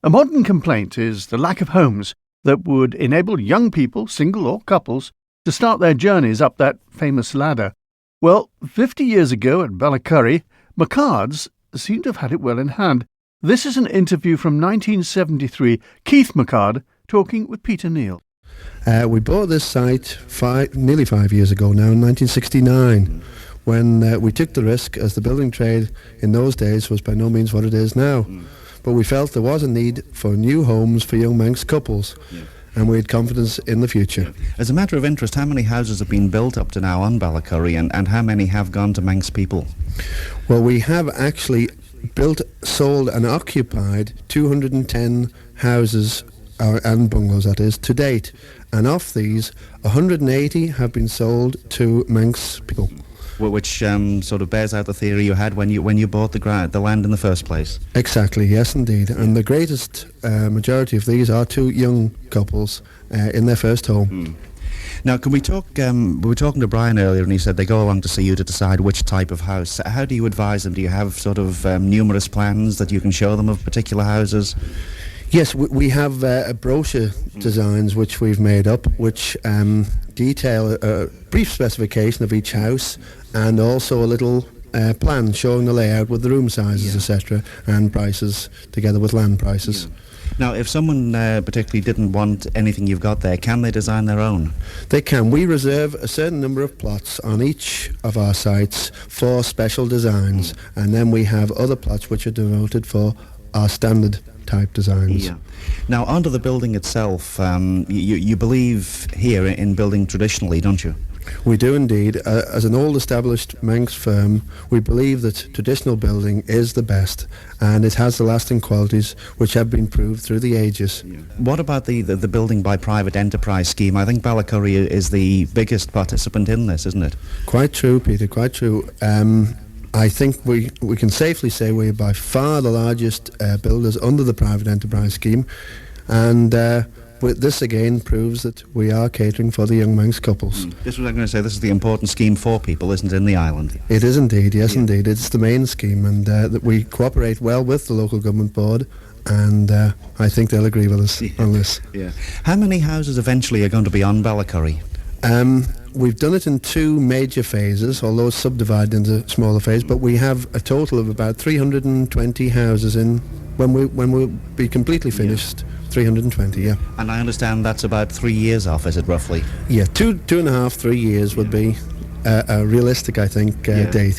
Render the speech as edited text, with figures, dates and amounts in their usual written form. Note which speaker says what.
Speaker 1: A modern complaint is the lack of homes that would enable young people, single or couples, to start their journeys up that famous ladder. Well, 50 years ago at Ballacurry, McArds seem to have had it well in hand. This is an interview from 1973, Keith McArd talking with Peter Kneale.
Speaker 2: We bought this site nearly 5 years ago now, in 1969, when we took the risk, as the building trade in those days was by no means what it is now. But we felt there was a need for new homes for young Manx couples, and we had confidence in the future.
Speaker 3: As a matter of interest, how many houses have been built up to now on Ballacurry, and how many have gone to Manx people?
Speaker 2: Well, we have actually built, sold and occupied 210 houses, and bungalows that is, to date. And of these, 180 have been sold to Manx people.
Speaker 3: Which sort of bears out the theory you had when you bought the land in the first place.
Speaker 2: Exactly, yes indeed. And the greatest majority of these are two young couples in their first home.
Speaker 3: Now, can we talk, we were talking to Brian earlier, and he said they go along to see you to decide which type of house. How do you advise them? Do you have sort of numerous plans that you can show them of particular houses?
Speaker 2: Yes, we have brochure designs which we've made up, which detail a brief specification of each house, and also a little plan showing the layout with the room sizes, etc., and prices together with land prices.
Speaker 3: Now, if someone particularly didn't want anything you've got there, can they design their own?
Speaker 2: They can. We reserve a certain number of plots on each of our sites for special designs, and then we have other plots which are devoted for our standard type designs.
Speaker 3: Now, onto the building itself, you believe here in building traditionally, don't you?
Speaker 2: We do indeed. As an old established Manx firm, we believe that traditional building is the best, and it has the lasting qualities which have been proved through the ages.
Speaker 3: What about the building by private enterprise scheme? I think Ballacurry is the biggest participant in this, isn't it?
Speaker 2: Quite true, Peter, quite true. I think we can safely say we're by far the largest builders under the private enterprise scheme, and this again proves that we are catering for the young Manx couples.
Speaker 3: This was, I'm going to say, this is the important scheme for people, isn't it, in the island?
Speaker 2: It is indeed, yes indeed. It's the main scheme, and that we cooperate well with the local government board, and I think they'll agree with us on this.
Speaker 3: How many houses eventually are going to be on Ballacurry?
Speaker 2: We've done it in two major phases, although it's subdivided into smaller phases, but we have a total of about 320 houses in when we'll be completely finished. 320,
Speaker 3: And I understand that's about 3 years off, is it, roughly?
Speaker 2: Yeah, 2.5, 3 years would be a realistic, I think, date.